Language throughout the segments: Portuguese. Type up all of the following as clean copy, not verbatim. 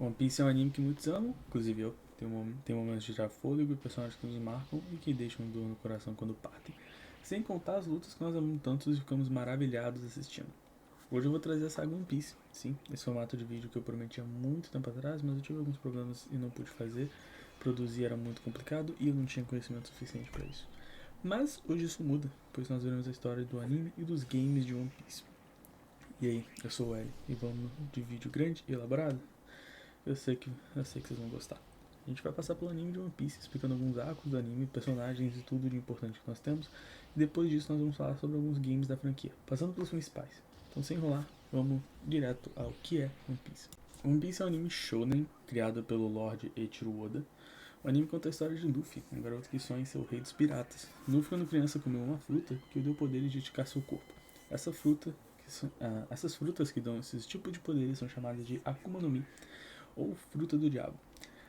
One Piece é um anime que muitos amam, inclusive eu. Tem momentos de tirar fôlego e personagens que nos marcam e que deixam dor no coração quando partem. Sem contar as lutas que nós amamos tantos e ficamos maravilhados assistindo. Hoje eu vou trazer a saga One Piece, sim, esse formato de vídeo que eu prometi há muito tempo atrás, mas eu tive alguns problemas e não pude fazer. Produzir era muito complicado e eu não tinha conhecimento suficiente para isso. Mas hoje isso muda, pois nós veremos a história do anime e dos games de One Piece. E aí, eu sou o L e vamos de vídeo grande e elaborado? Eu sei que vocês vão gostar. A gente vai passar pelo anime de One Piece, explicando alguns arcos do anime, personagens e tudo de importante que nós temos. E depois disso nós vamos falar sobre alguns games da franquia, passando pelos principais. Então sem enrolar, vamos direto ao que é One Piece. One Piece é um anime shonen, criado pelo Lord Eiichiro Oda. O anime conta a história de Luffy, um garoto que sonha em ser o rei dos piratas. Luffy, quando criança, comeu uma fruta que o deu poderes de esticar seu corpo. Essas frutas que dão esses tipos de poderes são chamadas de Akuma no Mi, ou fruta do diabo.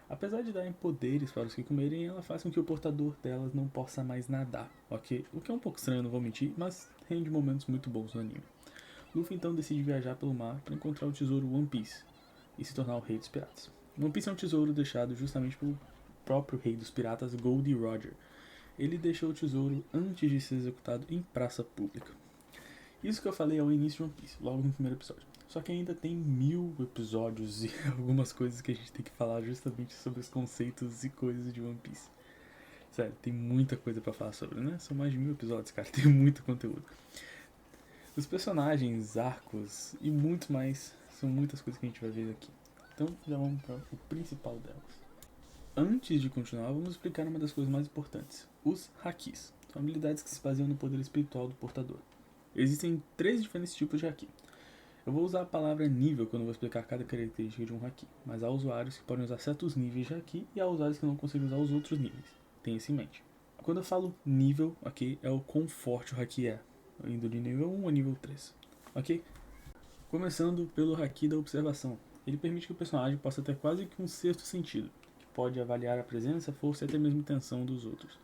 Apesar de darem poderes para os que comerem, ela faz com que o portador delas não possa mais nadar, ok? O que é um pouco estranho, não vou mentir, mas rende momentos muito bons no anime. Luffy então decide viajar pelo mar para encontrar o tesouro One Piece e se tornar o rei dos piratas. One Piece é um tesouro deixado justamente pelo próprio rei dos piratas, Goldie Roger. Ele deixou o tesouro antes de ser executado em praça pública. Isso que eu falei é o início de One Piece, logo no primeiro episódio. Só que ainda tem 1000 episódios e algumas coisas que a gente tem que falar justamente sobre os conceitos e coisas de One Piece. Sério, tem muita coisa pra falar sobre, né? São mais de 1000 episódios, cara, tem muito conteúdo. Os personagens, arcos e muito mais, são muitas coisas que a gente vai ver aqui. Então já vamos para o principal delas. Antes de continuar, vamos explicar uma das coisas mais importantes: os hakis. São habilidades que se baseiam no poder espiritual do portador. Existem 3 diferentes tipos de haki. Eu vou usar a palavra nível quando vou explicar cada característica de um haki, mas há usuários que podem usar certos níveis de haki e há usuários que não conseguem usar os outros níveis. Tenha isso em mente. Quando eu falo nível, ok, é o quão forte o haki é, indo de nível 1 a nível 3, ok? Começando pelo haki da observação. Ele permite que o personagem possa ter quase que um sexto sentido, que pode avaliar a presença, força e até mesmo intenção dos outros.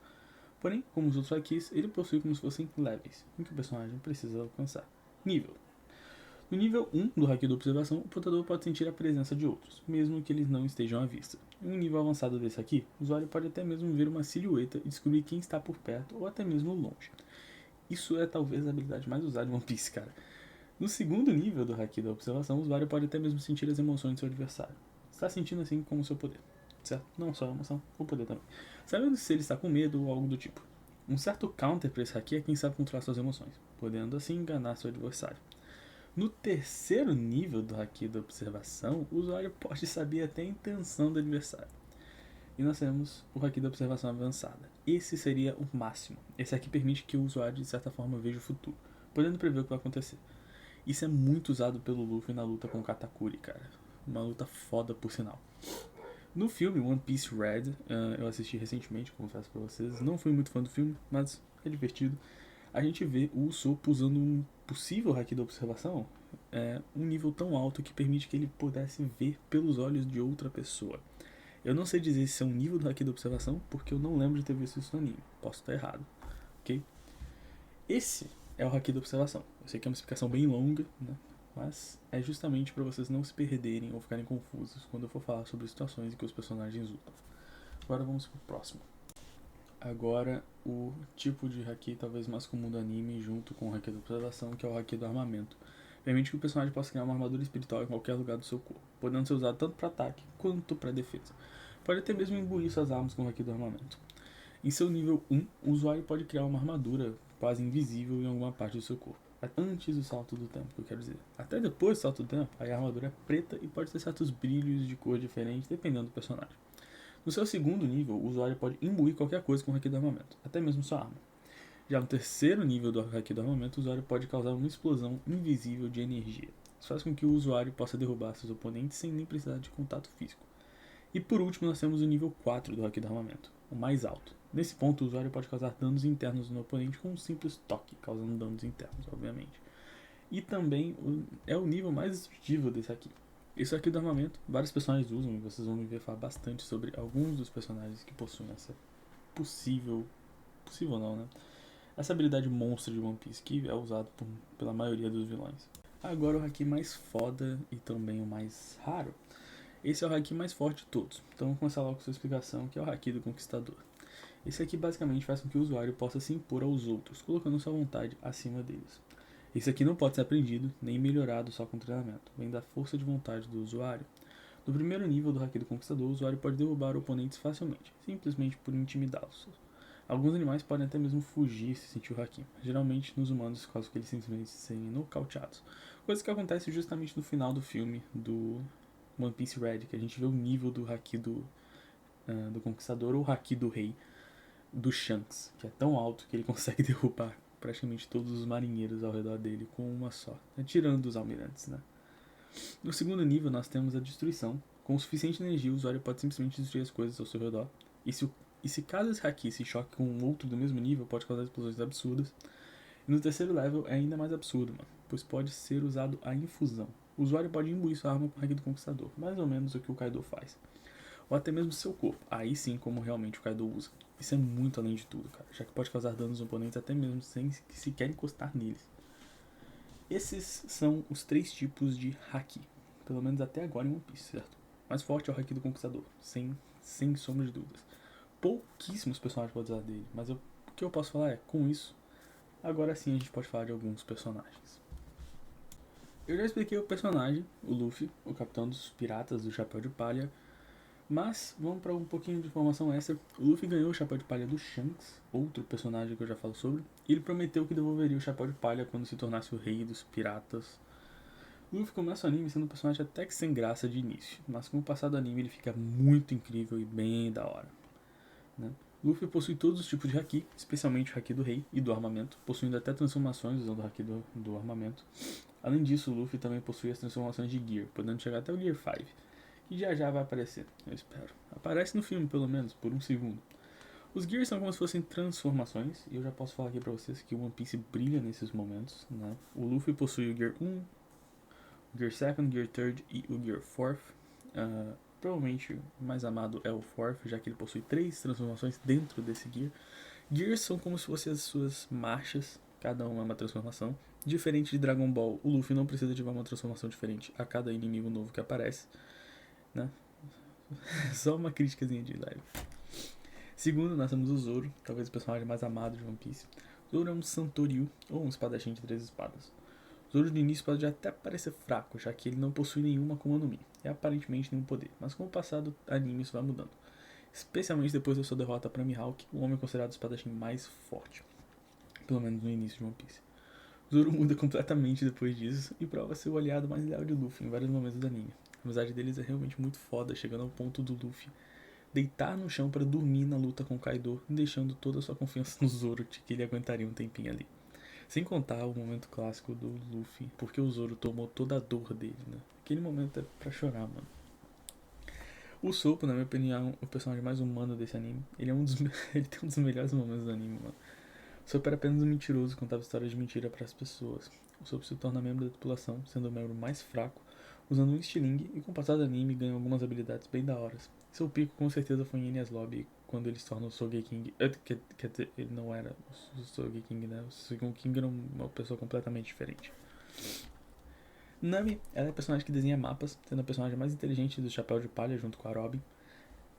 Porém, como os outros hakis, ele possui como se fossem levels, em que o personagem precisa alcançar. Nível. No nível 1 do haki da observação, o portador pode sentir a presença de outros, mesmo que eles não estejam à vista. Em um nível avançado desse haki, o usuário pode até mesmo ver uma silhueta e descobrir quem está por perto ou até mesmo longe. Isso é talvez a habilidade mais usada em One Piece, cara. No segundo nível do haki da observação, o usuário pode até mesmo sentir as emoções do seu adversário. Está sentindo assim como o seu poder, certo? Não só a emoção, o poder também. Sabendo se ele está com medo ou algo do tipo. Um certo counter para esse haki é quem sabe controlar suas emoções, podendo assim enganar seu adversário. No terceiro nível do haki da observação, o usuário pode saber até a intenção do adversário. E nós temos o haki da observação avançada. Esse seria o máximo. Esse aqui permite que o usuário, de certa forma, veja o futuro, podendo prever o que vai acontecer. Isso é muito usado pelo Luffy na luta com o Katakuri, cara. Uma luta foda, por sinal. No filme One Piece Red, eu assisti recentemente, confesso pra vocês. Não fui muito fã do filme, mas é divertido. A gente vê o Usopp usando um possível haki da observação, um nível tão alto que permite que ele pudesse ver pelos olhos de outra pessoa. Eu não sei dizer se é um nível do haki da observação, porque eu não lembro de ter visto isso no anime. Posso estar errado, ok? Esse é o haki da observação. Eu sei que é uma explicação bem longa, né? Mas é justamente para vocês não se perderem ou ficarem confusos quando eu for falar sobre situações em que os personagens lutam. Agora vamos pro próximo. Agora, o tipo de haki talvez mais comum do anime, junto com o haki da observação, que é o haki do armamento. Permite que o personagem possa criar uma armadura espiritual em qualquer lugar do seu corpo, podendo ser usado tanto para ataque quanto para defesa. Pode até mesmo imbuir suas armas com o haki do armamento. Em seu nível 1, o usuário pode criar uma armadura quase invisível em alguma parte do seu corpo. Antes do salto do tempo, eu quero dizer. Até depois do salto do tempo, aí a armadura é preta e pode ter certos brilhos de cor diferentes, dependendo do personagem. No seu segundo nível, o usuário pode imbuir qualquer coisa com o haki do armamento, até mesmo sua arma. Já no terceiro nível do haki do armamento, o usuário pode causar uma explosão invisível de energia. Isso faz com que o usuário possa derrubar seus oponentes sem nem precisar de contato físico. E por último, nós temos o nível 4 do haki do armamento, o mais alto. Nesse ponto, o usuário pode causar danos internos no oponente com um simples toque, causando danos internos, obviamente. E também é o nível mais destrutivo desse aqui. Isso aqui do armamento, vários personagens usam, e vocês vão me ver falar bastante sobre alguns dos personagens que possuem essa possível não, né? Essa habilidade monstro de One Piece, que é usado pela maioria dos vilões. Agora o haki mais foda e também o mais raro Esse é o haki mais forte de todos. Então vamos começar logo com sua explicação, que é o haki do Conquistador. Esse aqui basicamente faz com que o usuário possa se impor aos outros, colocando sua vontade acima deles. Esse aqui não pode ser aprendido, nem melhorado só com treinamento, vem da força de vontade do usuário. No primeiro nível do haki do Conquistador, o usuário pode derrubar oponentes facilmente, simplesmente por intimidá-los. Alguns animais podem até mesmo fugir se sentir o haki, geralmente nos humanos por causa que eles simplesmente serem nocauteados. Coisa que acontece justamente no final do filme do One Piece Red, que a gente vê o nível do haki do Conquistador ou o haki do Rei do Shanks, que é tão alto que ele consegue derrubar praticamente todos os marinheiros ao redor dele com uma só, tirando os almirantes, né? No segundo nível nós temos a destruição. Com suficiente energia o usuário pode simplesmente destruir as coisas ao seu redor. E se caso esse haki se choque com um outro do mesmo nível, pode causar explosões absurdas. E no terceiro level é ainda mais absurdo, mano, pois pode ser usado a infusão. O usuário pode imbuir sua arma com o haki do Conquistador, mais ou menos o que o Kaido faz. Ou até mesmo seu corpo, aí sim como realmente o Kaido usa. Isso é muito além de tudo, cara, já que pode causar danos aos oponentes até mesmo sem sequer encostar neles. Esses são os 3 tipos de haki, pelo menos até agora em One Piece, certo? O mais forte é o haki do Conquistador, sem sombra de dúvidas. Pouquíssimos personagens podem usar dele, mas o que eu posso falar é, com isso, agora sim a gente pode falar de alguns personagens. Eu já expliquei o personagem, o Luffy, o capitão dos piratas do Chapéu de Palha, mas vamos para um pouquinho de informação extra. O Luffy ganhou o Chapéu de Palha do Shanks, outro personagem que eu já falo sobre, e ele prometeu que devolveria o Chapéu de Palha quando se tornasse o rei dos piratas. O Luffy começa o anime sendo um personagem até que sem graça de início, mas com o passar do anime ele fica muito incrível e bem da hora, né? Luffy possui todos os tipos de haki, especialmente o haki do rei e do armamento, possuindo até transformações usando o haki do armamento. Além disso, o Luffy também possui as transformações de Gear, podendo chegar até o Gear 5, que já vai aparecer, eu espero. Aparece no filme, pelo menos, por um segundo. Os Gears são como se fossem transformações, e eu já posso falar aqui pra vocês que o One Piece brilha nesses momentos, né? O Luffy possui o Gear 1, o Gear 2, Gear 3 e o Gear 4. Provavelmente o mais amado é o 4, já que ele possui 3 transformações dentro desse Gear. Gears são como se fossem as suas marchas, cada uma é uma transformação. Diferente de Dragon Ball, o Luffy não precisa ativar uma transformação diferente a cada inimigo novo que aparece, né? Só uma criticazinha de leve. Segundo, nós temos o Zoro, talvez o personagem mais amado de One Piece. Zoro é um Santoryu, ou um espadachim de 3 espadas. Zoro no início pode até parecer fraco, já que ele não possui nenhuma Akuma no Mi, e aparentemente nenhum poder, mas com o passar do anime isso vai mudando. Especialmente depois da sua derrota para Mihawk, o homem considerado o espadachim mais forte, pelo menos no início de One Piece. Zoro muda completamente depois disso e prova ser o aliado mais leal de Luffy em vários momentos do anime. A amizade deles é realmente muito foda, chegando ao ponto do Luffy deitar no chão para dormir na luta com Kaido, deixando toda a sua confiança no Zoro de que ele aguentaria um tempinho ali. Sem contar o momento clássico do Luffy, porque o Zoro tomou toda a dor dele, né? Aquele momento é pra chorar, mano. O Soppo, na minha opinião, é o personagem mais humano desse anime. Ele tem um dos melhores momentos do anime, mano. O Soppo era apenas um mentiroso que contava histórias de mentira para as pessoas. O Soppo se torna membro da tripulação, sendo o membro mais fraco, usando um estilingue e com o passar do anime ganha algumas habilidades bem da horas. Seu pico com certeza foi em Enies Lobby, quando ele se torna o Sogeking. Quer dizer, ele não era o Sogeking, né? O Sogeking era uma pessoa completamente diferente. Nami, ela é a personagem que desenha mapas, sendo a personagem mais inteligente do Chapéu de Palha junto com a Robin.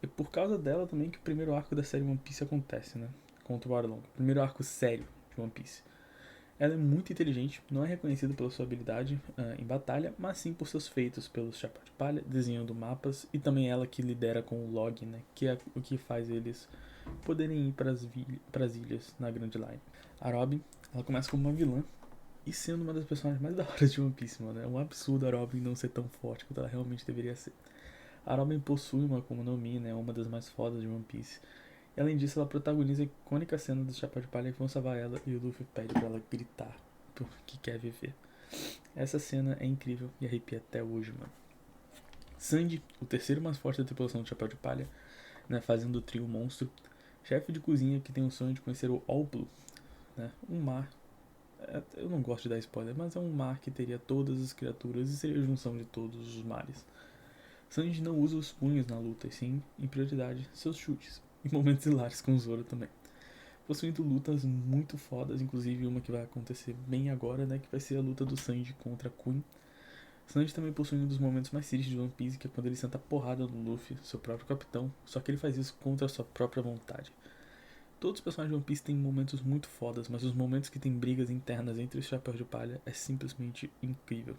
E por causa dela também que o primeiro arco da série One Piece acontece, né? Contra o Arlong. O primeiro arco sério de One Piece. Ela é muito inteligente, não é reconhecida pela sua habilidade em batalha, mas sim por seus feitos pelos Chapéu de Palha, desenhando mapas, e também ela que lidera com o log, né? Que é o que faz eles poderem ir para as ilhas na Grand Line. A Robin, ela começa como uma vilã, e sendo uma das personagens mais da hora de One Piece, mano. É um absurdo a Robin não ser tão forte quanto ela realmente deveria ser. A Robin possui uma Akuma no Mi, né? Uma das mais fodas de One Piece. E além disso, ela protagoniza a icônica cena do Chapéu de Palha que vão salvar ela e o Luffy pede pra ela gritar porque quer viver. Essa cena é incrível e arrepia até hoje, mano. Sandy, o terceiro mais forte da tripulação do Chapéu de Palha, né? Fazendo o trio monstro. Chefe de cozinha que tem o sonho de conhecer o All Blue, né? Um mar. Eu não gosto de dar spoiler, mas é um mar que teria todas as criaturas e seria a junção de todos os mares. Sanji não usa os punhos na luta, e sim, em prioridade, seus chutes. E momentos hilários com o Zoro também. Possuindo lutas muito fodas, inclusive uma que vai acontecer bem agora, né? Que vai ser a luta do Sanji contra a Queen. Sanji também possui um dos momentos mais tristes de One Piece, que é quando ele senta porrada no Luffy, seu próprio capitão, só que ele faz isso contra a sua própria vontade. Todos os personagens de One Piece têm momentos muito fodas, mas os momentos que tem brigas internas entre os chapéus de palha é simplesmente incrível.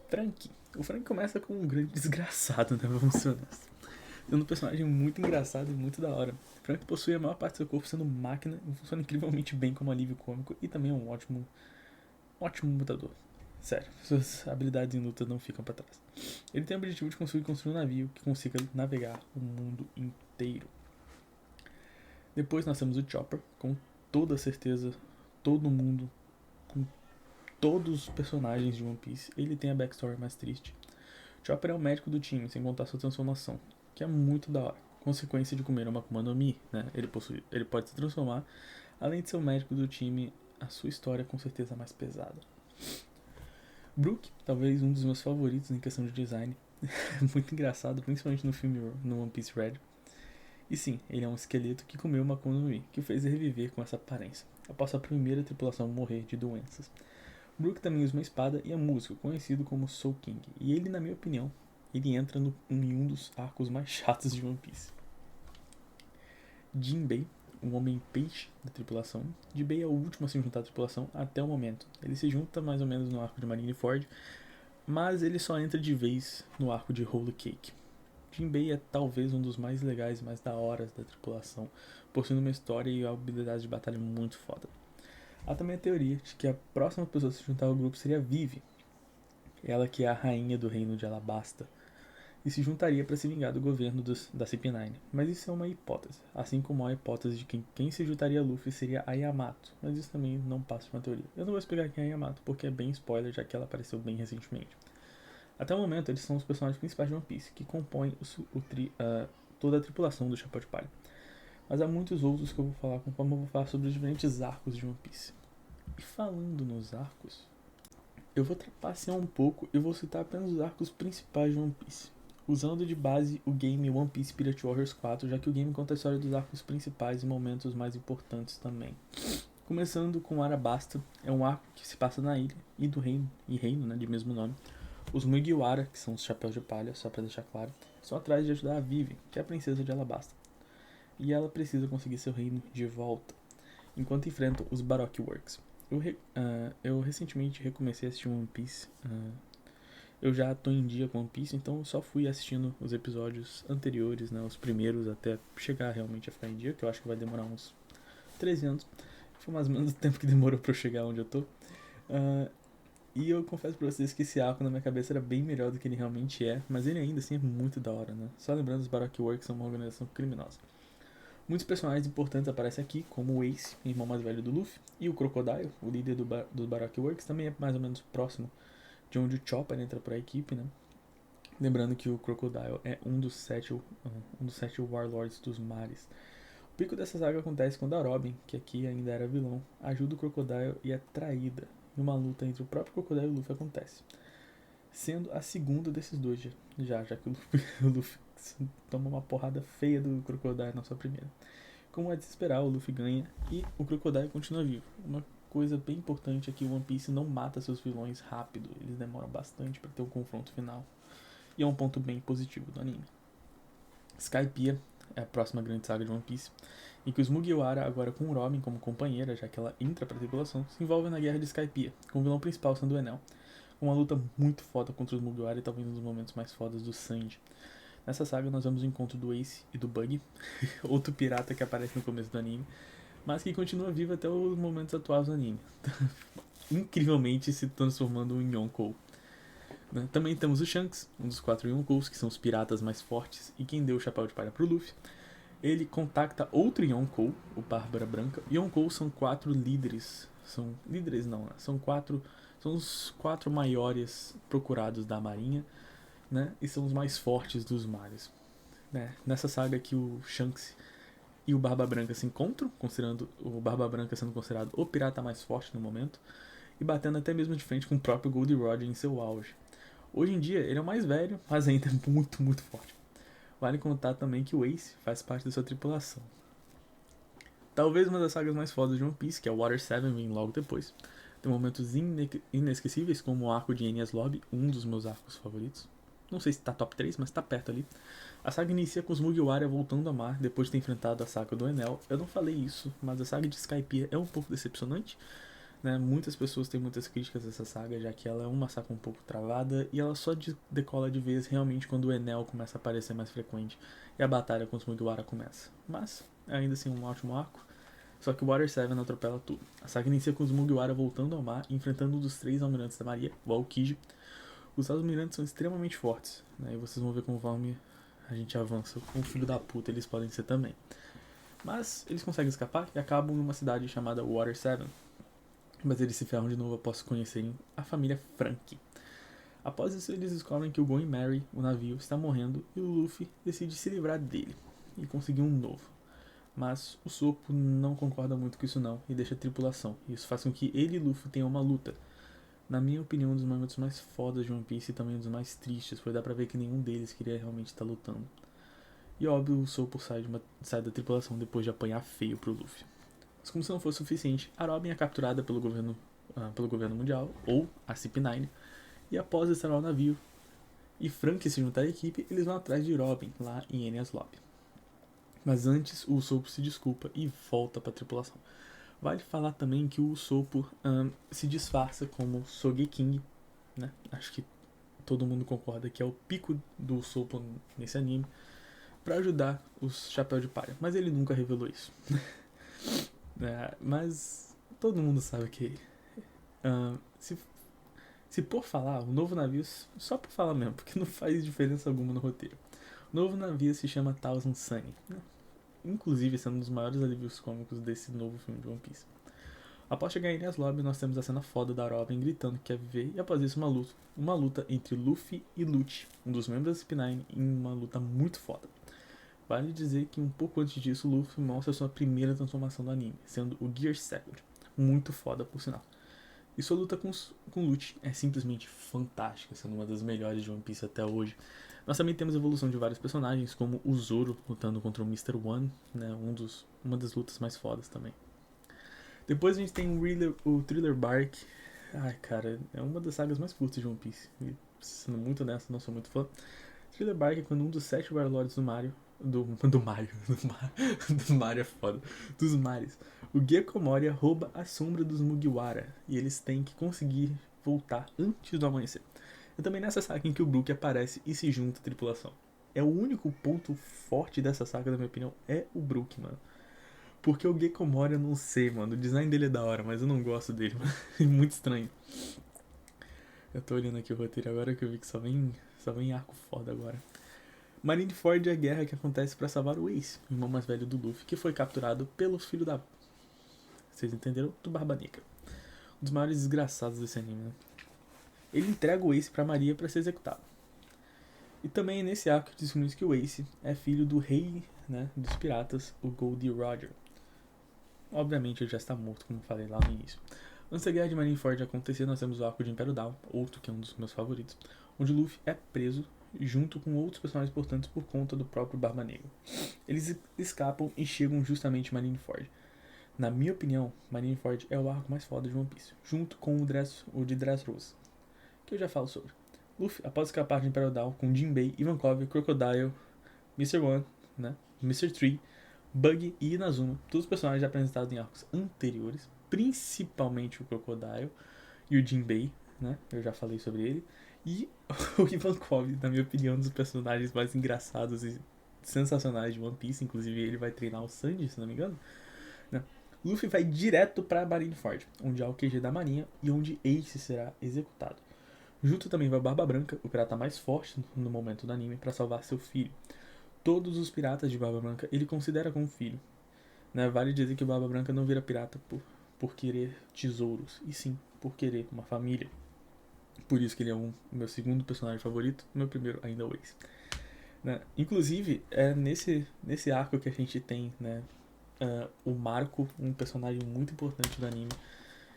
Frank. O Frank começa como um grande desgraçado, né? Vamos ser honestos. Sendo um personagem muito engraçado e muito da hora. Frank possui a maior parte do seu corpo sendo máquina e funciona incrivelmente bem como alívio cômico e também é um ótimo lutador. Sério, suas habilidades em luta não ficam pra trás. Ele tem o objetivo de construir um navio que consiga navegar o mundo inteiro. Depois nós temos o Chopper, com toda certeza, todo mundo, com todos os personagens de One Piece, ele tem a backstory mais triste. Chopper é o médico do time, sem contar sua transformação, que é muito da hora. Consequência de comer uma Akuma no Mi, né? Ele pode se transformar. Além de ser o médico do time, a sua história é com certeza mais pesada. Brook, talvez um dos meus favoritos em questão de design. Muito engraçado, principalmente no filme no One Piece Red. E sim, ele é um esqueleto que comeu uma Akuma no Mi, que o fez reviver com essa aparência, após a primeira tripulação morrer de doenças. Brook também usa uma espada e é músico, conhecido como Soul King, e ele, na minha opinião, ele entra em um dos arcos mais chatos de One Piece. Jinbei, um homem peixe da tripulação. Jinbei é o último a se juntar à tripulação até o momento. Ele se junta mais ou menos no arco de Marineford, mas ele só entra de vez no arco de Whole Cake. Jinbei é talvez um dos mais legais e mais da hora da tripulação, possuindo uma história e habilidade de batalha muito foda. Há também a teoria de que a próxima pessoa a se juntar ao grupo seria Vivi, ela que é a rainha do reino de Alabasta, e se juntaria para se vingar do governo da CP9. Mas isso é uma hipótese, assim como a hipótese de que quem se juntaria a Luffy seria a Yamato, mas isso também não passa de uma teoria. Eu não vou explicar quem é a Yamato, porque é bem spoiler, já que ela apareceu bem recentemente. Até o momento, eles são os personagens principais de One Piece, que compõem toda a tripulação do Chapéu de Palha. Mas há muitos outros que eu vou falar conforme eu vou falar sobre os diferentes arcos de One Piece. E falando nos arcos, eu vou trapacear um pouco e vou citar apenas os arcos principais de One Piece, usando de base o game One Piece Pirate Warriors 4, já que o game conta a história dos arcos principais e momentos mais importantes também. Começando com Arabasta, é um arco que se passa na ilha e do reino, né, de mesmo nome. Os Mugiwara, que são os chapéus de palha, só pra deixar claro, estão atrás de ajudar a Vivi, que é a princesa de Alabasta. E ela precisa conseguir seu reino de volta, enquanto enfrentam os Baroque Works. Eu recentemente recomecei a assistir One Piece. Eu já tô em dia com One Piece, então eu só fui assistindo os episódios anteriores, né, os primeiros, até chegar realmente a ficar em dia, que eu acho que vai demorar uns 13 anos. Foi mais ou menos o tempo que demorou pra eu chegar onde eu tô. E eu confesso pra vocês que esse arco na minha cabeça era bem melhor do que ele realmente é, mas ele ainda assim é muito da hora, né? Só lembrando, os Baroque Works são uma organização criminosa. Muitos personagens importantes aparecem aqui, como o Ace, irmão mais velho do Luffy, e o Crocodile, o líder dos Baroque Works, também é mais ou menos próximo de onde o Chopper entra para a equipe, né? Lembrando que o Crocodile é um dos sete Warlords dos mares. O pico dessa saga acontece quando a Robin, que aqui ainda era vilão, ajuda o Crocodile e é traída, e uma luta entre o próprio Crocodile e o Luffy acontece. Sendo a segunda desses dois já que o Luffy toma uma porrada feia do Crocodile na sua primeira. Como é de se esperar, o Luffy ganha e o Crocodile continua vivo. Uma coisa bem importante é que o One Piece não mata seus vilões rápido, eles demoram bastante para ter um confronto final. E é um ponto bem positivo do anime. Skypiea é a próxima grande saga de One Piece, em que os Mugiwara, agora com Robin como companheira, já que ela entra para a tripulação, se envolvem na guerra de Skypiea, com o vilão principal sendo o Enel. Uma luta muito foda contra os Mugiwara e talvez um dos momentos mais fodas do Sanji. Nessa saga nós vemos o encontro do Ace e do Buggy, outro pirata que aparece no começo do anime, mas que continua vivo até os momentos atuais do anime, incrivelmente se transformando em Yonkou. Também temos o Shanks, um dos 4 Yonkous, que são os piratas mais fortes e quem deu o chapéu de palha pro Luffy. Ele contacta outro Yonkou, o Bárbara Branca. Yonkous são 4 líderes, são os 4 maiores procurados da marinha, né? E são os mais fortes dos mares. Né? Nessa saga que o Shanks e o Barba Branca se encontram, considerando o Barba Branca sendo considerado o pirata mais forte no momento, e batendo até mesmo de frente com o próprio Goldie Roger em seu auge. Hoje em dia ele é o mais velho, mas ainda é muito, muito forte. Vale contar também que o Ace faz parte da sua tripulação. Talvez uma das sagas mais fodas de One Piece, que é o Water 7, vem logo depois. Tem momentos inesquecíveis, como o arco de Enies Lobby, um dos meus arcos favoritos. Não sei se tá top 3, mas tá perto ali. A saga inicia com os Mugiwara voltando ao mar depois de ter enfrentado a saga do Enel. Eu não falei isso, mas a saga de Skypiea é um pouco decepcionante, né? Muitas pessoas têm muitas críticas a essa saga, já que ela é uma saga um pouco travada e ela só decola de vez realmente quando o Enel começa a aparecer mais frequente e a batalha com os Mugiwara começa. Mas, ainda assim, um ótimo arco. Só que o Water 7 atropela tudo. A saga inicia com os Mugiwara voltando ao mar e enfrentando um dos 3 almirantes da marinha, o Aokiji. Os almirantes são extremamente fortes, né? E vocês vão ver conforme a gente avança, com o filho da puta eles podem ser também. Mas eles conseguem escapar e acabam numa cidade chamada Water 7. Mas eles se ferram de novo após conhecerem a família Frank. Após isso, eles descobrem que o Going Merry, o navio, está morrendo e o Luffy decide se livrar dele e conseguir um novo. Mas o Soppo não concorda muito com isso não e deixa a tripulação. Isso faz com que ele e Luffy tenham uma luta. Na minha opinião, um dos momentos mais fodas de One Piece e também um dos mais tristes, pois dá pra ver que nenhum deles queria realmente estar lutando. E óbvio, o Soppo sai da tripulação depois de apanhar feio pro Luffy. Mas como se não fosse suficiente, a Robin é capturada pelo governo mundial, ou a CP9, e após estar ao navio e Frank se juntar à equipe, eles vão atrás de Robin, lá em Enies Lobby. Mas antes, o Usopp se desculpa e volta para a tripulação. Vale falar também que o Usopp se disfarça como Sogeking, né? Acho que todo mundo concorda que é o pico do Usopp nesse anime, para ajudar os Chapéu de Palha. Mas ele nunca revelou isso. Mas todo mundo sabe que se por falar, o novo navio, só por falar mesmo, porque não faz diferença alguma no roteiro. O novo navio se chama Thousand Sunny, né? Inclusive sendo um dos maiores alívios cômicos desse novo filme de One Piece. Após chegar em Enies Lobby, nós temos a cena foda da Robin gritando que quer viver, e após isso uma luta entre Luffy e Lucci, um dos membros da CP9, em uma luta muito foda. Vale dizer que um pouco antes disso, Luffy mostra sua primeira transformação do anime, sendo o Gear Second, muito foda por sinal. E sua luta com Lucci é simplesmente fantástica, sendo uma das melhores de One Piece até hoje. Nós também temos a evolução de vários personagens, como o Zoro lutando contra o Mr. One, né, uma das lutas mais fodas também. Depois a gente tem o Thriller Bark. Ai, cara, é uma das sagas mais curtas de One Piece. E, sendo muito honesto, não sou muito fã. Thriller Bark é quando um dos 7 Warlords do Mario. Do Mario é foda. Dos mares. O Gecko Moria rouba a sombra dos Mugiwara. E eles têm que conseguir voltar antes do amanhecer. É também nessa saga em que o Brook aparece e se junta à tripulação. É o único ponto forte dessa saga, na minha opinião, é o Brook, mano. Porque o Gecko Moria, eu não sei, mano. O design dele é da hora, mas eu não gosto dele, mano. É muito estranho. Eu tô olhando aqui o roteiro agora que eu vi que só vem arco foda agora. Marineford é a guerra que acontece para salvar o Ace, o irmão mais velho do Luffy, que foi capturado pelo filho da... Vocês entenderam? Do Barba Negra. Um dos maiores desgraçados desse anime, né? Ele entrega o Ace pra Maria para ser executado. E também é nesse arco que descobrimos que o Ace é filho do rei, né, dos piratas, o Goldie Roger. Obviamente ele já está morto, como falei lá no início. Antes da guerra de Marineford acontecer, nós temos o arco de Império Down, outro que é um dos meus favoritos, onde Luffy é preso junto com outros personagens importantes por conta do próprio Barba Negra. Eles escapam e chegam justamente em Marineford. Na minha opinião, Marineford é o arco mais foda de One Piece, junto com o de Dressrosa, que eu já falo sobre. Luffy, após escapar de Imperial Down com Jinbei, Ivankov, Crocodile, Mr. One, né, Mr. Tree, Buggy e Inazuma, todos os personagens apresentados em arcos anteriores, principalmente o Crocodile e o Jinbei, né, eu já falei sobre ele, e o Ivankov, na minha opinião, um dos personagens mais engraçados e sensacionais de One Piece, inclusive ele vai treinar o Sanji, se não me engano, né. Luffy vai direto para Marineford, onde há o QG da marinha e onde Ace será executado. Junto também vai o Barba Branca, o pirata mais forte no momento do anime, para salvar seu filho. Todos os piratas de Barba Branca ele considera como filho, né? Vale dizer que o Barba Branca não vira pirata por querer tesouros, e sim por querer uma família. Por isso que ele é o meu segundo personagem favorito, o meu primeiro ainda é o Ace. Né? Inclusive, é nesse arco que a gente tem, né, o Marco, um personagem muito importante do anime,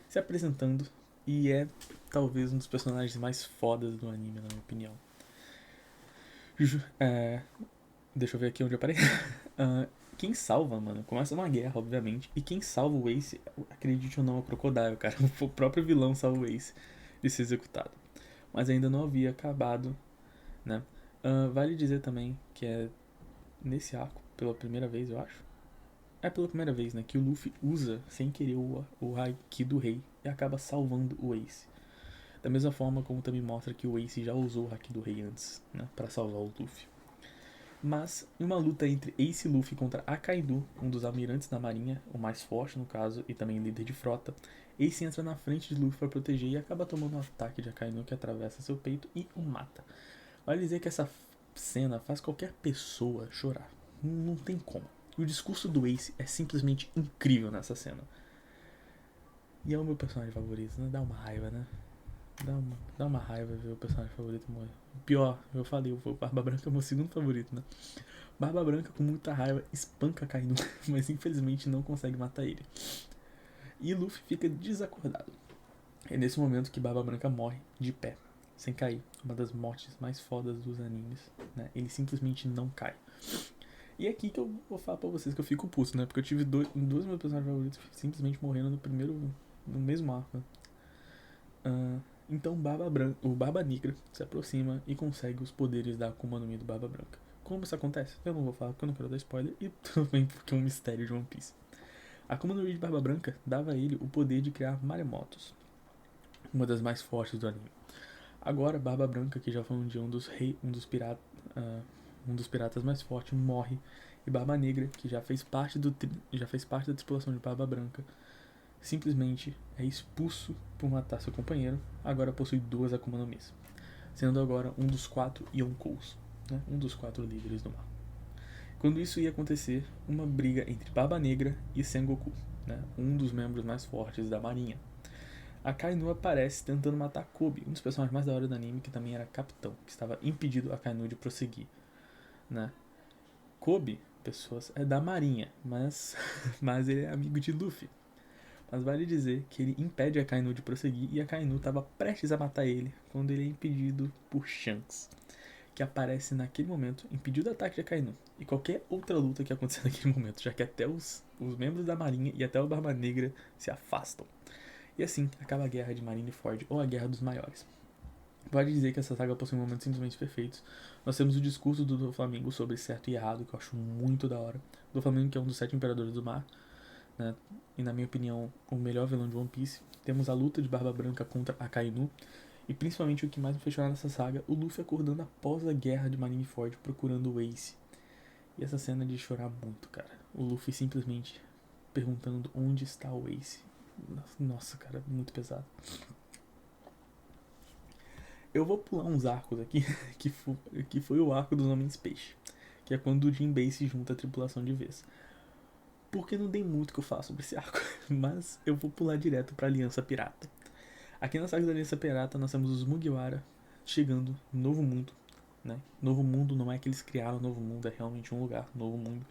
se apresentando, e é talvez um dos personagens mais fodas do anime, na minha opinião. Deixa eu ver aqui onde eu parei. quem salva, mano, começa uma guerra, obviamente. E quem salva o Ace, acredite ou não, é o Crocodile, cara. O próprio vilão salva o Ace de ser executado. Mas ainda não havia acabado, né? Vale dizer também que é nesse arco, pela primeira vez, eu acho. É pela primeira vez, né? Que o Luffy usa, sem querer, o Haki do Rei e acaba salvando o Ace. Da mesma forma como também mostra que o Ace já usou o Haki do Rei antes, né? Pra salvar o Luffy. Mas, em uma luta entre Ace e Luffy contra Akainu, um dos almirantes da marinha, o mais forte no caso, e também líder de frota, Ace entra na frente de Luffy para proteger e acaba tomando um ataque de Akainu que atravessa seu peito e o mata. Vale dizer que essa cena faz qualquer pessoa chorar. Não tem como. E o discurso do Ace é simplesmente incrível nessa cena. E é o meu personagem favorito, né? Dá uma raiva, né? Dá uma raiva ver o personagem favorito morrer. Pior, eu falei, o Barba Branca é o meu segundo favorito, né? Barba Branca, com muita raiva, espanca Kainu, mas infelizmente não consegue matar ele. E Luffy fica desacordado. É nesse momento que Barba Branca morre de pé, sem cair. Uma das mortes mais fodas dos animes, né? Ele simplesmente não cai. E é aqui que eu vou falar pra vocês que eu fico puto, né? Porque eu tive dois meus personagens favoritos simplesmente morrendo no mesmo arco, né? Então o Barba Negra se aproxima e consegue os poderes da Akuma no Mi do Barba Branca. Como isso acontece? Eu não vou falar porque eu não quero dar spoiler e também porque é um mistério de One Piece. A Akuma no Mi de Barba Branca dava a ele o poder de criar maremotos, uma das mais fortes do anime. Agora, Barba Branca, que já foi um dia um dos piratas mais fortes, morre, e Barba Negra, que já fez parte da tripulação de Barba Branca, simplesmente é expulso por matar seu companheiro. Agora possui duas Akuma no Mis, sendo agora um dos 4 Yonkous, né? Um dos 4 líderes do mar. Quando isso ia acontecer, uma briga entre Barba Negra e Sengoku, né? Um dos membros mais fortes da marinha. A Kainu aparece tentando matar Kobe, um dos personagens mais da hora do anime, que também era capitão, que estava impedindo a Kainu de prosseguir, né? Kobe, pessoas, é da marinha, mas ele é amigo de Luffy. Mas vale dizer que ele impede a Kainu de prosseguir e a Kainu estava prestes a matar ele quando ele é impedido por Shanks, que aparece naquele momento, impediu o ataque de Akainu e qualquer outra luta que acontecer naquele momento, já que até os membros da marinha e até o Barba Negra se afastam. E assim acaba a guerra de Marineford, ou a guerra dos maiores. Vale dizer que essa saga possui momentos simplesmente perfeitos. Nós temos o discurso do Doflamingo sobre certo e errado, que eu acho muito da hora. Doflamingo, que é um dos 7 imperadores do mar, né? E na minha opinião, o melhor vilão de One Piece. Temos a luta de Barba Branca contra Akainu. E principalmente o que mais me fez chorar nessa saga, o Luffy acordando após a guerra de Marineford procurando o Ace. E essa cena de chorar muito, cara. O Luffy simplesmente perguntando onde está o Ace. Nossa, cara, muito pesado. Eu vou pular uns arcos aqui, que foi o arco dos Homens Peixe, que é quando o Jinbei se junta à tripulação de vez. Porque não tem muito que eu falar sobre esse arco, mas eu vou pular direto pra Aliança Pirata. Aqui na saga da Aliança Pirata nós temos os Mugiwara chegando no Novo Mundo, né? Novo Mundo não é que eles criaram o Novo Mundo, é realmente um lugar, Novo Mundo,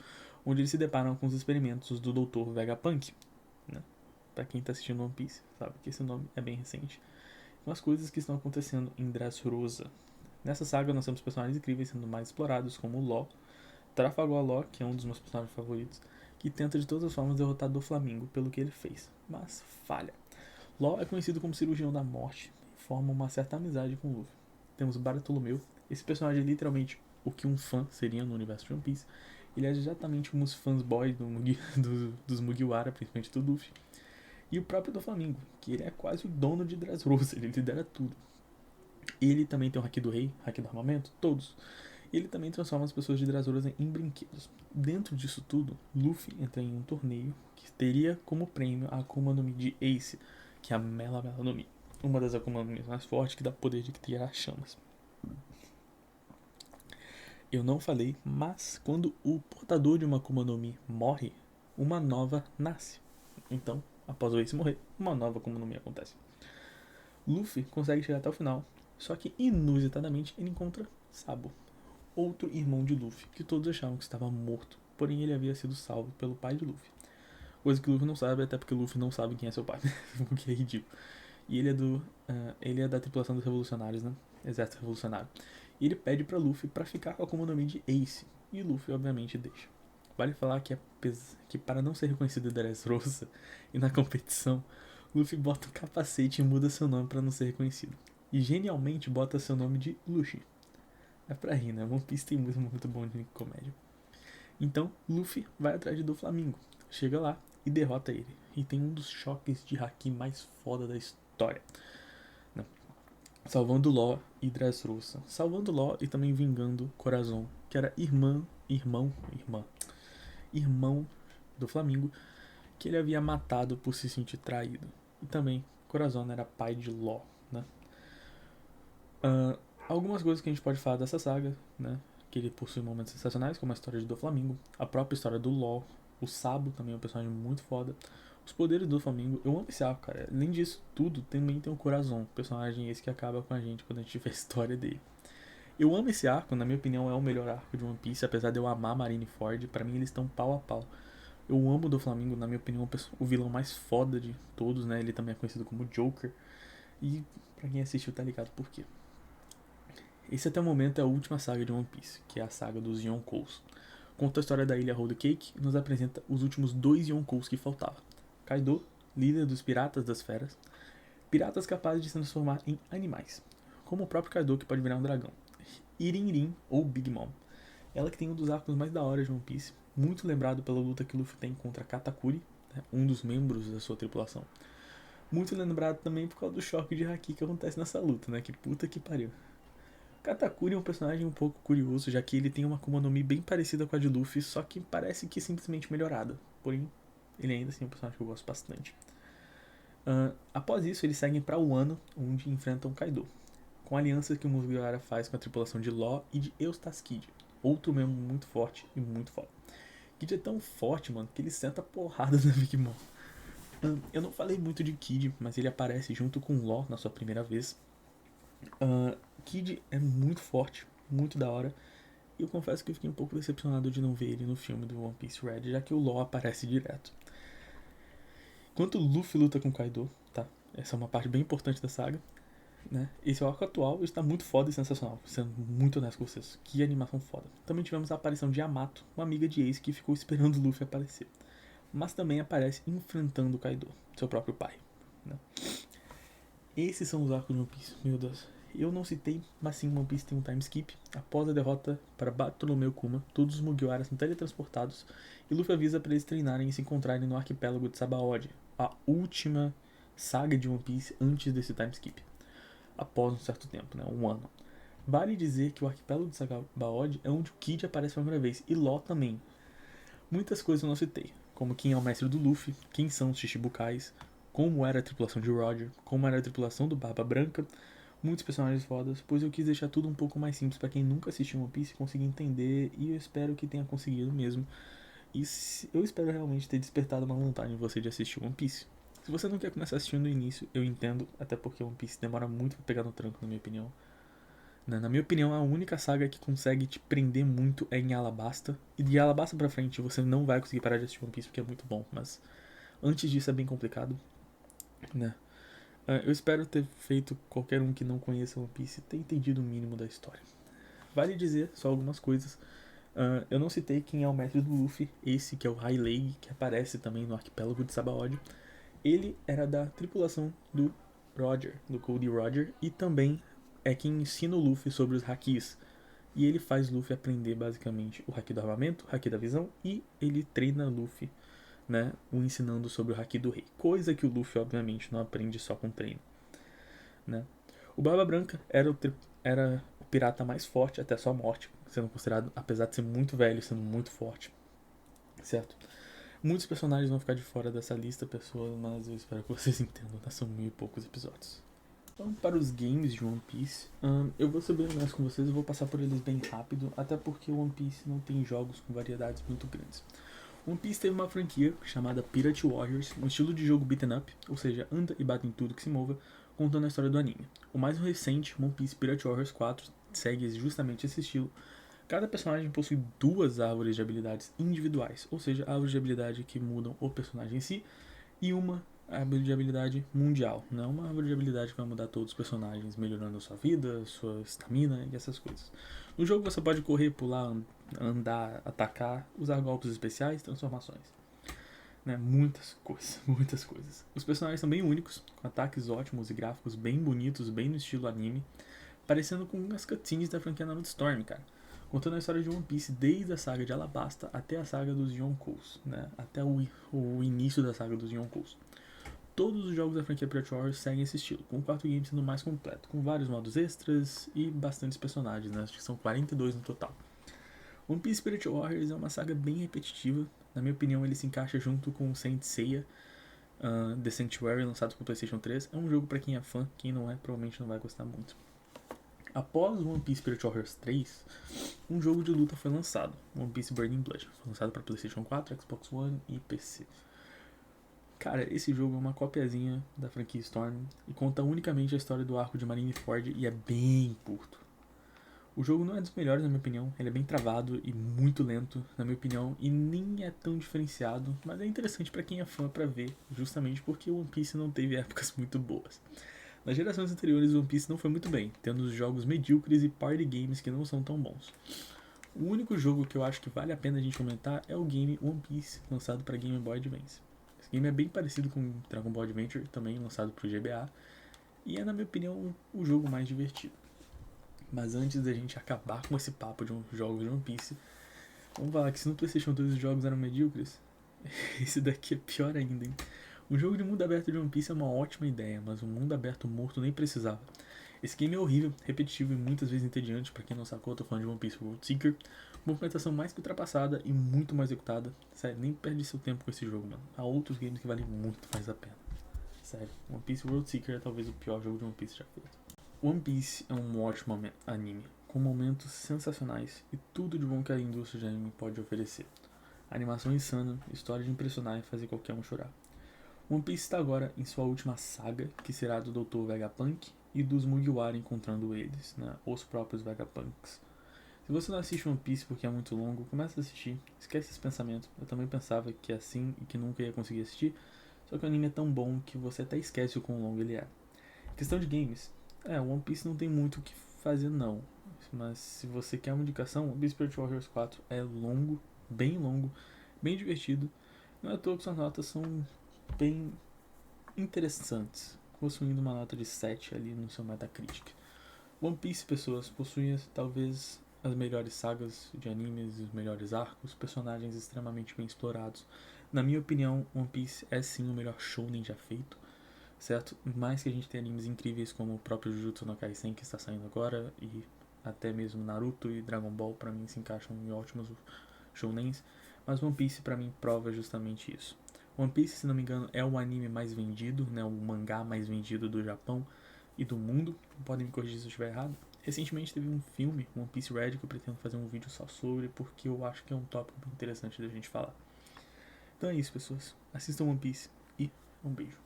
onde eles se deparam com os experimentos do Dr. Vegapunk, né? Pra quem tá assistindo One Piece, sabe que esse nome é bem recente. Com as coisas que estão acontecendo em Dressrosa. Nessa saga nós temos personagens incríveis sendo mais explorados, como o Law, Trafalgar Law, que é um dos meus personagens favoritos, que tenta de todas as formas derrotar do Flamingo pelo que ele fez, mas falha. Law é conhecido como cirurgião da morte e forma uma certa amizade com Luffy. Temos Bartolomeu, esse personagem é literalmente o que um fã seria no universo de One Piece. Ele é exatamente como os fãs boys dos Mugiwara, principalmente do Luffy. E o próprio do Flamingo, que ele é quase o dono de Dressrosa, ele lidera tudo. Ele também tem o Haki do Rei, Haki do Armamento, todos. E ele também transforma as pessoas de Dressrosa em brinquedos. Dentro disso tudo, Luffy entra em um torneio que teria como prêmio a Akuma no Mi de Ace, que é a Mela Mela no Mi. Uma das Akuma no Mi mais fortes que dá poder de criar chamas. Eu não falei, mas quando o portador de uma Akuma no Mi morre, uma nova nasce. Então, após o Ace morrer, uma nova Akuma no Mi acontece. Luffy consegue chegar até o final, só que inusitadamente ele encontra Sabo, outro irmão de Luffy, que todos achavam que estava morto, porém ele havia sido salvo pelo pai de Luffy. Coisa que Luffy não sabe, até porque Luffy não sabe quem é seu pai, o que é ridículo. E ele é da tripulação dos revolucionários, né? Exército revolucionário. E ele pede pra Luffy pra ficar com a Akuma no Mi de Ace. E Luffy, obviamente, deixa. Vale falar que para não ser reconhecido Dressrosa e na competição, Luffy bota um capacete e muda seu nome para não ser reconhecido. E genialmente bota seu nome de Luffy. É pra rir, né? One Piece tem muito bom de comédia. Então, Luffy vai atrás de Doflamingo. Chega lá e derrota ele. E tem um dos choques de haki mais foda da história. Não. Salvando Law e Dressrosa. Salvando Law e também vingando Corazon, que era irmão do Flamingo, que ele havia matado por se sentir traído. E também Corazon era pai de Law, né? Algumas coisas que a gente pode falar dessa saga, né? Que ele possui momentos sensacionais, como a história de Doflamingo, a própria história do Law, o Sabo também é um personagem muito foda. Os poderes do Doflamingo, eu amo esse arco, cara. Além disso tudo, também tem o Corazon, personagem esse que acaba com a gente quando a gente vê a história dele. Eu amo esse arco, na minha opinião é o melhor arco de One Piece, apesar de eu amar Marineford, pra mim eles estão pau a pau. Eu amo o Doflamingo, na minha opinião, o vilão mais foda de todos, né? Ele também é conhecido como Joker. E pra quem assistiu tá ligado por quê. Esse até o momento é a última saga de One Piece, que é a saga dos Yonkous. Conta a história da ilha Whole Cake e nos apresenta os últimos 2 Yonkous que faltavam. Kaido, líder dos Piratas das Feras, piratas capazes de se transformar em animais, como o próprio Kaido que pode virar um dragão. Irin ou Big Mom, ela que tem um dos arcos mais da hora de One Piece, muito lembrado pela luta que Luffy tem contra Katakuri, né, um dos membros da sua tripulação. Muito lembrado também por causa do choque de haki que acontece nessa luta, né? Que puta que pariu. Katakuri é um personagem um pouco curioso, já que ele tem uma Akuma no Mi bem parecida com a de Luffy, só que parece que simplesmente melhorada. Porém, ele ainda assim é um personagem que eu gosto bastante. Após isso, eles seguem para Wano, onde enfrentam Kaido, com alianças que o Mugiwara faz com a tripulação de Law e de Eustace Kid, outro membro muito forte e muito foda. Kid é tão forte, mano, que ele senta porrada na Big Mom. Eu não falei muito de Kid, mas ele aparece junto com Law na sua primeira vez. Kid é muito forte, muito da hora. E eu confesso que eu fiquei um pouco decepcionado de não ver ele no filme do One Piece Red, já que o Law aparece direto. Enquanto o Luffy luta com Kaido, tá? Essa é uma parte bem importante da saga, né? Esse arco atual está muito foda e sensacional, sendo muito honesto com vocês. Que animação foda. Também tivemos a aparição de Yamato, uma amiga de Ace que ficou esperando o Luffy aparecer. Mas também aparece enfrentando Kaido, seu próprio pai, né? Esses são os arcos de One Piece, meu Deus. Eu não citei, mas sim, One Piece tem um time skip. Após a derrota para Bartolomeu Kuma, todos os Mugiwara são teletransportados e Luffy avisa para eles treinarem e se encontrarem no arquipélago de Sabaody, a última saga de One Piece antes desse time skip. Após um certo tempo, né, um ano. Vale dizer que o arquipélago de Sabaody é onde o Kid aparece pela primeira vez, e Law também. Muitas coisas eu não citei, como quem é o mestre do Luffy, quem são os Shichibukais, como era a tripulação de Roger, como era a tripulação do Barba Branca, muitos personagens fodas, pois eu quis deixar tudo um pouco mais simples para quem nunca assistiu One Piece conseguir entender, e eu espero que tenha conseguido mesmo. E eu espero realmente ter despertado uma vontade em você de assistir One Piece. Se você não quer começar assistindo no início, eu entendo, até porque One Piece demora muito pra pegar no tranco, na minha opinião. Na minha opinião, a única saga que consegue te prender muito é em Alabasta. E de Alabasta pra frente você não vai conseguir parar de assistir One Piece porque é muito bom, mas antes disso é bem complicado, né? Eu espero ter feito qualquer um que não conheça One Piece ter entendido o mínimo da história. Vale dizer só algumas coisas. Eu não citei quem é o mestre do Luffy, esse que é o Rayleigh, que aparece também no arquipélago de Sabaody. Ele era da tripulação do Roger, do Cody Roger, e também é quem ensina o Luffy sobre os hakis. E ele faz Luffy aprender basicamente o haki do armamento, o haki da visão, e ele treina Luffy, né, o ensinando sobre o haki do rei. Coisa que o Luffy, obviamente, não aprende só com treino, né. O Barba Branca era o pirata mais forte até sua morte, sendo considerado, apesar de ser muito velho, sendo muito forte, certo? Muitos personagens vão ficar de fora dessa lista, pessoas, mas eu espero que vocês entendam, né? São 1000 e poucos episódios. Então, para os games de One Piece, eu vou ser bem honesto com vocês, eu vou passar por eles bem rápido, até porque One Piece não tem jogos com variedades muito grandes. One Piece teve uma franquia chamada Pirate Warriors, um estilo de jogo beaten up, ou seja, anda e bate em tudo que se mova, contando a história do anime. O mais recente, One Piece Pirate Warriors 4, segue justamente esse estilo. Cada personagem possui 2 árvores de habilidades individuais, ou seja, árvores de habilidade que mudam o personagem em si, e uma árvore de habilidade mundial, não uma árvore de habilidade que vai mudar todos os personagens, melhorando a sua vida, sua estamina e essas coisas. No jogo você pode correr, pular, andar, atacar, usar golpes especiais, transformações. Né? Muitas coisas, muitas coisas. Os personagens são bem únicos, com ataques ótimos e gráficos bem bonitos, bem no estilo anime, parecendo com as cutscenes da franquia Naruto Storm, cara. Contando a história de One Piece desde a saga de Alabasta até a saga dos Yonkous, né? Até o início da saga dos Yonkous. Todos os jogos da franquia Pirate Warriors seguem esse estilo, com o quarto game sendo mais completo, com vários modos extras e bastantes personagens, né? Acho que são 42 no total. One Piece Pirate Warriors é uma saga bem repetitiva. Na minha opinião, ele se encaixa junto com Saint Seiya, The Sanctuary, lançado para PlayStation 3. É um jogo para quem é fã, quem não é, provavelmente não vai gostar muito. Após One Piece Pirate Warriors 3, um jogo de luta foi lançado, One Piece Burning Blood. Foi lançado para PlayStation 4, Xbox One e PC. Cara, esse jogo é uma copiazinha da franquia Storm e conta unicamente a história do arco de Marineford e é bem curto. O jogo não é dos melhores, na minha opinião. Ele é bem travado e muito lento, na minha opinião, e nem é tão diferenciado, mas é interessante para quem é fã para ver, justamente porque One Piece não teve épocas muito boas. Nas gerações anteriores, One Piece não foi muito bem, tendo os jogos medíocres e party games que não são tão bons. O único jogo que eu acho que vale a pena a gente comentar é o game One Piece, lançado para Game Boy Advance. Esse game é bem parecido com Dragon Ball Adventure, também lançado para o GBA, e é, na minha opinião, o jogo mais divertido. Mas antes da gente acabar com esse papo de jogos de One Piece, vamos falar que se no PlayStation 2 os jogos eram medíocres, esse daqui é pior ainda, hein? Um jogo de mundo aberto de One Piece é uma ótima ideia, mas um mundo aberto morto nem precisava. Esse game é horrível, repetitivo e muitas vezes entediante. Pra quem não sacou, eu tô falando de One Piece World Seeker. Movimentação mais que ultrapassada e muito mal executada. Sério, nem perde seu tempo com esse jogo, mano. Há outros games que valem muito mais a pena. Sério, One Piece World Seeker é talvez o pior jogo de One Piece já feito. One Piece é um ótimo anime, com momentos sensacionais e tudo de bom que a indústria de anime pode oferecer. Animação insana, história de impressionar e fazer qualquer um chorar. One Piece está agora em sua última saga, que será do Dr. Vegapunk e dos Mugiwara encontrando eles, né, os próprios Vegapunks. Se você não assiste One Piece porque é muito longo, começa a assistir, esquece esse pensamento. Eu também pensava que é assim e que nunca ia conseguir assistir, só que o anime é tão bom que você até esquece o quão longo ele é. Questão de games, One Piece não tem muito o que fazer não, mas se você quer uma indicação, One Piece Spirit Warriors 4 é longo, bem divertido, não é à toa que suas notas são bem interessantes, possuindo uma nota de 7 ali no seu Metacritic. One Piece, pessoas, possui talvez as melhores sagas de animes, os melhores arcos, personagens extremamente bem explorados. Na minha opinião, One Piece é sim o melhor shounen já feito, certo? Mais que a gente tem animes incríveis como o próprio Jujutsu no Kaisen que está saindo agora, e até mesmo Naruto e Dragon Ball para mim se encaixam em ótimos shounens, mas One Piece para mim prova justamente isso. One Piece, se não me engano, é o anime mais vendido, né, o mangá mais vendido do Japão e do mundo. Podem me corrigir se eu estiver errado. Recentemente teve um filme, One Piece Red, que eu pretendo fazer um vídeo só sobre, porque eu acho que é um tópico bem interessante da gente falar. Então é isso, pessoas. Assistam One Piece e um beijo.